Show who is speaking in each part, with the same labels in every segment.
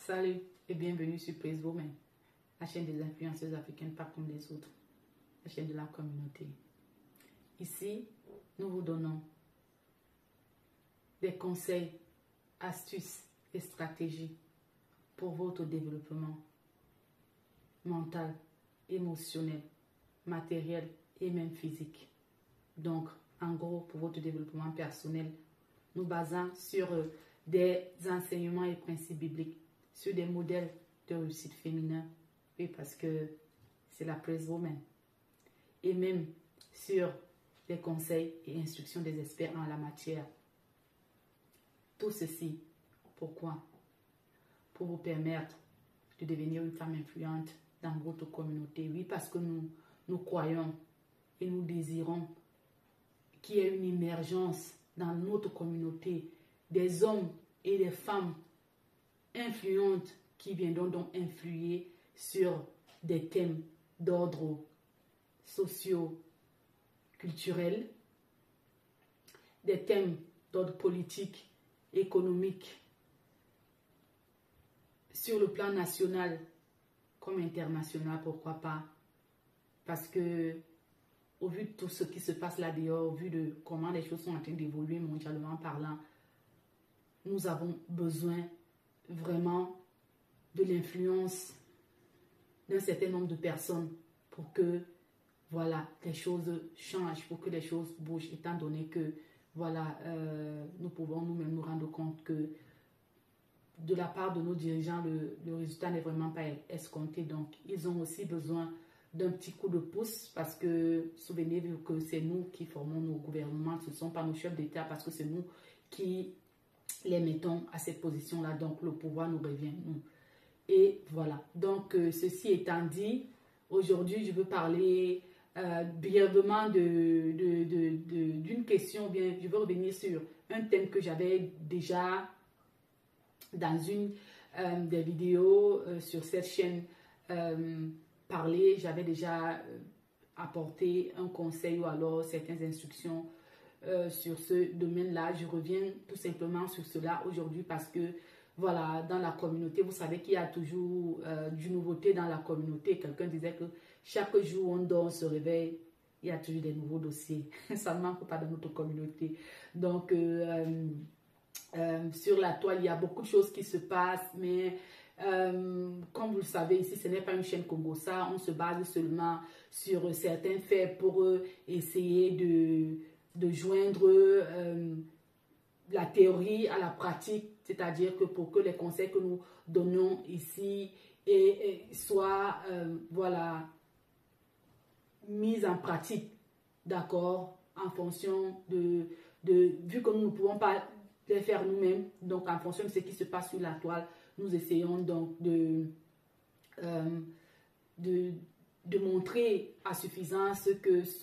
Speaker 1: Salut et bienvenue sur Praise Women, la chaîne des influenceuses africaines pas comme les autres, la chaîne de la communauté. Ici, nous vous donnons des conseils, astuces et stratégies pour votre développement mental, émotionnel, matériel et même physique. Donc, en gros, pour votre développement personnel, nous basons sur des enseignements et principes bibliques, sur des modèles de réussite féminin, oui, parce que c'est la Praise Woman, et même sur des conseils et instructions des experts en la matière. Tout ceci, pourquoi? Pour vous permettre de devenir une femme influente dans votre communauté. Oui, parce que nous croyons et nous désirons qu'il y ait une émergence dans notre communauté des hommes et des femmes influentes qui viendront donc influer sur des thèmes d'ordre socio-culturel, des thèmes d'ordre politique, économique, sur le plan national comme international, pourquoi pas, parce que au vu de tout ce qui se passe là-dehors, au vu de comment les choses sont en train d'évoluer mondialement parlant, nous avons besoin vraiment de l'influence d'un certain nombre de personnes pour que, voilà, les choses changent, pour que les choses bougent, étant donné que, voilà, nous pouvons nous-mêmes nous rendre compte que de la part de nos dirigeants, le résultat n'est vraiment pas escompté. Donc, ils ont aussi besoin d'un petit coup de pouce parce que, souvenez-vous que c'est nous qui formons nos gouvernements, ce ne sont pas nos chefs d'État parce que c'est nous qui les mettons à cette position-là. Donc, le pouvoir nous revient, nous. Et voilà. Donc, ceci étant dit, aujourd'hui, je veux parler brièvement d'une question. Bien, je veux revenir sur un thème que j'avais déjà dans une des vidéos sur cette chaîne parler. J'avais déjà apporté un conseil ou alors certaines instructions sur ce domaine-là. Je reviens tout simplement sur cela aujourd'hui parce que, voilà, dans la communauté, vous savez qu'il y a toujours du nouveauté dans la communauté. Quelqu'un disait que chaque jour on dort, on se réveille, il y a toujours des nouveaux dossiers. Ça ne manque pas dans notre communauté. Donc, sur la toile, il y a beaucoup de choses qui se passent, mais comme vous le savez, ici, ce n'est pas une chaîne Congossa. On se base seulement sur certains faits pour essayer de joindre la théorie à la pratique, c'est-à-dire que pour que les conseils que nous donnons ici soient voilà, mis en pratique, d'accord, en fonction vu que nous ne pouvons pas les faire nous-mêmes, donc en fonction de ce qui se passe sur la toile, nous essayons donc de montrer à suffisance ce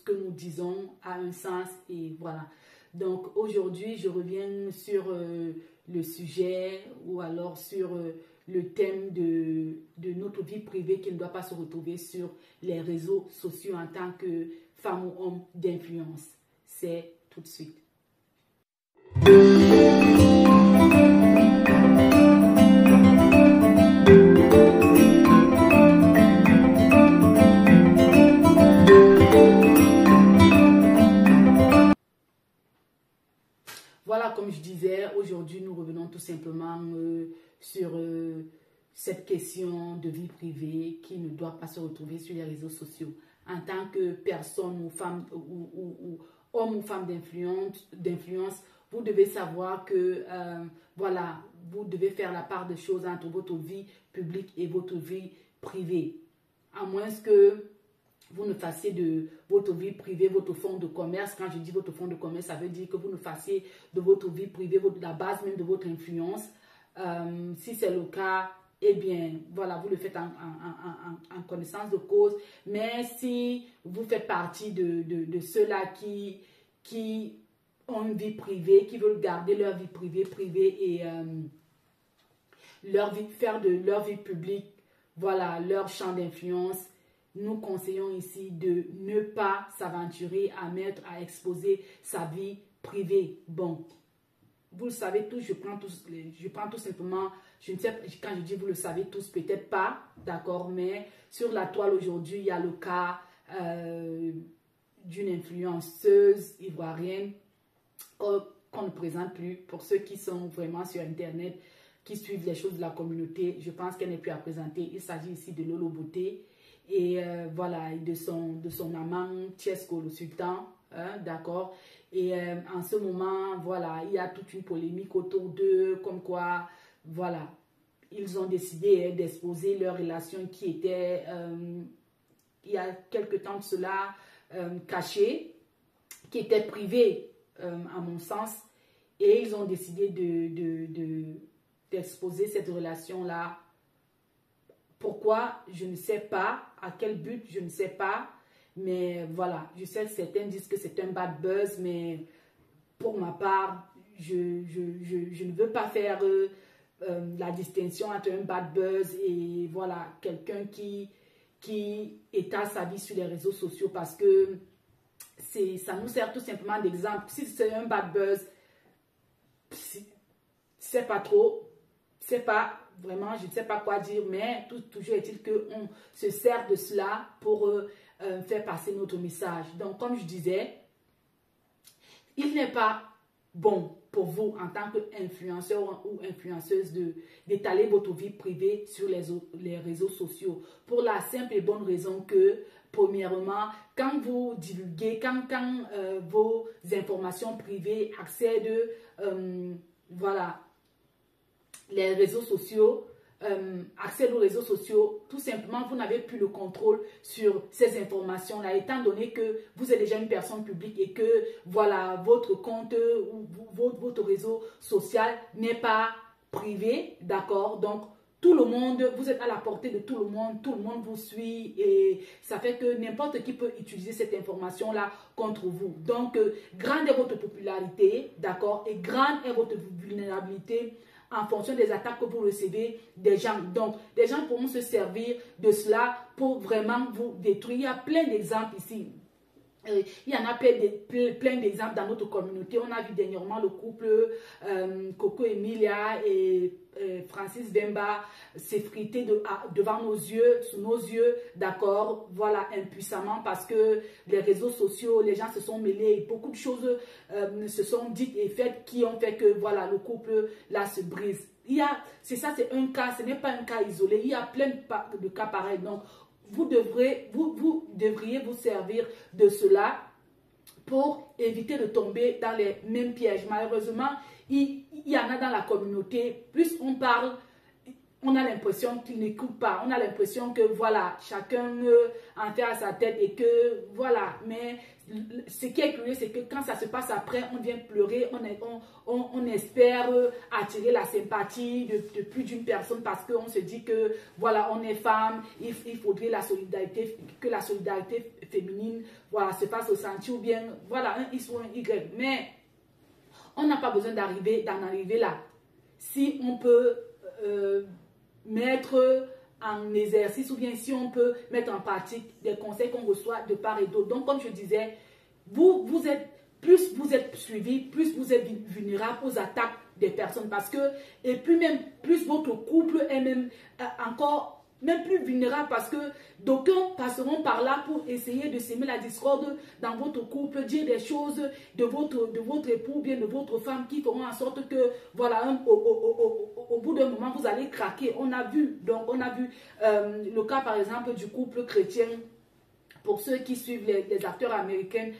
Speaker 1: que nous disons a un sens et voilà. Donc aujourd'hui, je reviens sur le sujet ou alors sur le thème de notre vie privée qui ne doit pas se retrouver sur les réseaux sociaux en tant que femme ou homme d'influence. C'est tout de suite. Voilà, comme je disais, aujourd'hui, nous revenons tout simplement sur cette question de vie privée qui ne doit pas se retrouver sur les réseaux sociaux. En tant que personne ou femme ou homme ou femme d'influence, vous devez savoir que, voilà, vous devez faire la part des choses entre votre vie publique et votre vie privée. À moins que vous ne fassiez de votre vie privée votre fonds de commerce. Quand je dis votre fonds de commerce, ça veut dire que vous ne fassiez de votre vie privée la base même de votre influence. Si c'est le cas, eh bien, voilà, vous le faites en connaissance de cause. Mais si vous faites partie de ceux-là qui ont une vie privée, qui veulent garder leur vie privée et faire de leur vie publique, voilà, leur champ d'influence, nous conseillons ici de ne pas s'aventurer à exposer sa vie privée. Bon, vous le savez tous, je prends tout simplement je ne sais pas, quand je dis vous le savez tous, peut-être pas, d'accord, mais sur la toile aujourd'hui, il y a le cas d'une influenceuse ivoirienne qu'on ne présente plus. Pour ceux qui sont vraiment sur Internet, qui suivent les choses de la communauté, je pense qu'elle n'est plus à présenter. Il s'agit ici de Lolo Beauté et voilà, de son amant Tiesco le Sultan, hein, d'accord. Et en ce moment, voilà, il y a toute une polémique autour d'eux, comme quoi, voilà, ils ont décidé d'exposer leur relation qui était, il y a quelque temps de cela, cachée, qui était privée, à mon sens, et ils ont décidé d'exposer cette relation-là. Pourquoi? Je ne sais pas. À quel but? Je ne sais pas. Mais voilà, je sais que certains disent que c'est un bad buzz, mais pour ma part, je ne veux pas faire la distinction entre un bad buzz et voilà, quelqu'un qui étale sa vie sur les réseaux sociaux parce que ça nous sert tout simplement d'exemple. Si c'est un bad buzz, c'est pas trop, c'est pas vraiment, je ne sais pas quoi dire, mais toujours est-il qu'on se sert de cela pour faire passer notre message. Donc, comme je disais, il n'est pas bon pour vous en tant qu'influenceur ou influenceuse d'étaler votre vie privée sur les réseaux sociaux. Pour la simple et bonne raison que, premièrement, quand vous divulguez, quand vos informations privées accèdent, voilà, les réseaux sociaux, accès aux réseaux sociaux, tout simplement, vous n'avez plus le contrôle sur ces informations-là, étant donné que vous êtes déjà une personne publique et que, voilà, votre compte ou votre réseau social n'est pas privé, d'accord? Donc, tout le monde, vous êtes à la portée de tout le monde vous suit et ça fait que n'importe qui peut utiliser cette information-là contre vous. Donc, grande est votre popularité, d'accord? Et grande est votre vulnérabilité en fonction des attaques que vous recevez des gens. Donc, des gens pourront se servir de cela pour vraiment vous détruire. Il y a plein d'exemples ici. Il y en a plein d'exemples dans notre communauté. On a vu dernièrement le couple Coco Emilia et Francis Vemba s'effriter devant nos yeux, sous nos yeux, d'accord, voilà, impuissamment parce que les réseaux sociaux, les gens se sont mêlés, beaucoup de choses se sont dites et faites qui ont fait que, voilà, le couple là se brise. C'est ça, c'est un cas, ce n'est pas un cas isolé, il y a plein de cas pareils. Donc, vous devriez vous servir de cela pour éviter de tomber dans les mêmes pièges. Malheureusement, il y en a dans la communauté. Plus on parle, on a l'impression qu'ils n'écoutent pas. On a l'impression que, voilà, chacun en fait à sa tête et que, voilà. Mais ce qui est curieux, c'est que quand ça se passe après, on vient pleurer, on espère attirer la sympathie de plus d'une personne parce qu'on se dit que, voilà, on est femme, il faudrait la solidarité, que la solidarité féminine, voilà, se fasse ressentir ou bien, voilà, un X ou un Y. Mais on n'a pas besoin d'en arriver là. Si on peut mettre en exercice ou bien si on peut mettre en pratique des conseils qu'on reçoit de part et d'autre. Donc, comme je disais, plus vous êtes suivi, plus vous êtes vulnérable aux attaques des personnes parce que, et puis même, plus votre couple est même encore même plus vulnérable parce que d'aucuns passeront par là pour essayer de s'aimer la discorde dans votre couple, dire des choses de votre époux, bien de votre femme qui feront en sorte que, voilà, au bout d'un moment, vous allez craquer. On a vu le cas, par exemple, du couple chrétien. Pour ceux qui suivent les acteurs américains,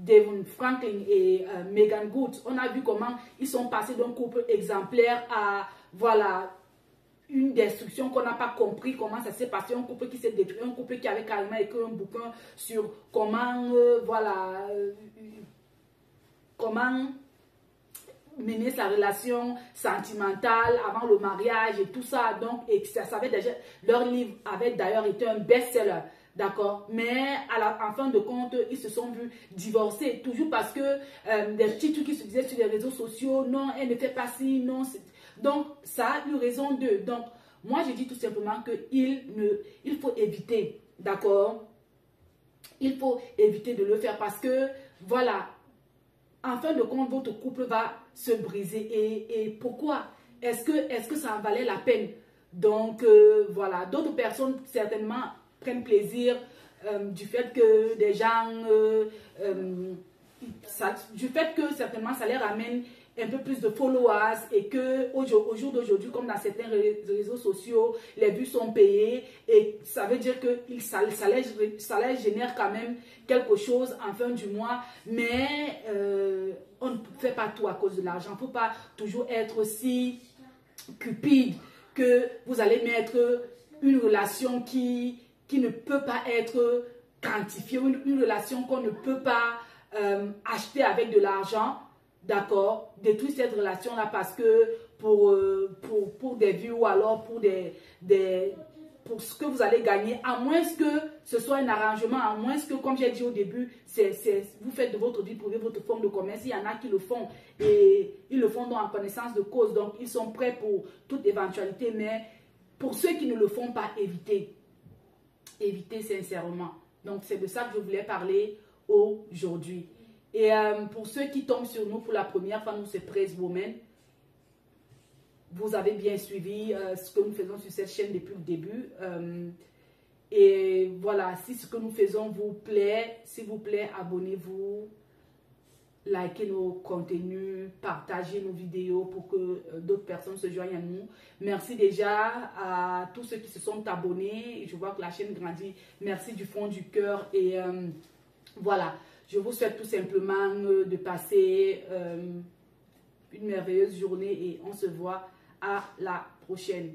Speaker 1: Devon Franklin et Megan Good, on a vu comment ils sont passés d'un couple exemplaire à, voilà, une destruction qu'on n'a pas compris comment ça s'est passé, un couple qui s'est détruit, un couple qui avait carrément écrit un bouquin sur comment, voilà, comment mener sa relation sentimentale avant le mariage et tout ça. Donc, et ça avait déjà, leur livre avait d'ailleurs été un best-seller. D'accord, mais en fin de compte, ils se sont vus divorcer, toujours parce que des petits trucs qui se disaient sur les réseaux sociaux, non, elle ne fait pas ci, non. Donc, ça a eu raison d'eux. Donc, moi, je dis tout simplement qu'il faut éviter, d'accord? Il faut éviter de le faire parce que, voilà, en fin de compte, votre couple va se briser. Et pourquoi? est-ce que ça en valait la peine? Donc, voilà, d'autres personnes certainement prennent plaisir du fait que des gens, du fait que certainement ça les ramène un peu plus de followers et que au jour d'aujourd'hui, comme dans certains réseaux sociaux, les vues sont payées et ça veut dire que ça les génère quand même quelque chose en fin du mois, mais on ne fait pas tout à cause de l'argent. Il ne faut pas toujours être si cupide que vous allez mettre une relation qui ne peut pas être quantifiée, une relation qu'on ne peut pas acheter avec de l'argent. D'accord, détruire cette relation-là parce que pour des vues ou alors pour pour ce que vous allez gagner, à moins que ce soit un arrangement, à moins que, comme j'ai dit au début, vous faites de votre vie privée votre forme de commerce. Il y en a qui le font et ils le font donc en connaissance de cause, donc ils sont prêts pour toute éventualité, mais pour ceux qui ne le font pas, évitez sincèrement. Donc c'est de ça que je voulais parler aujourd'hui. Et pour ceux qui tombent sur nous pour la première fois, nous c'est Praise Women. Vous avez bien suivi ce que nous faisons sur cette chaîne depuis le début. Et voilà, si ce que nous faisons vous plaît, s'il vous plaît, abonnez-vous, likez nos contenus, partagez nos vidéos pour que d'autres personnes se joignent à nous. Merci déjà à tous ceux qui se sont abonnés. Je vois que la chaîne grandit. Merci du fond du cœur. Et voilà. Je vous souhaite tout simplement de passer une merveilleuse journée et on se voit à la prochaine.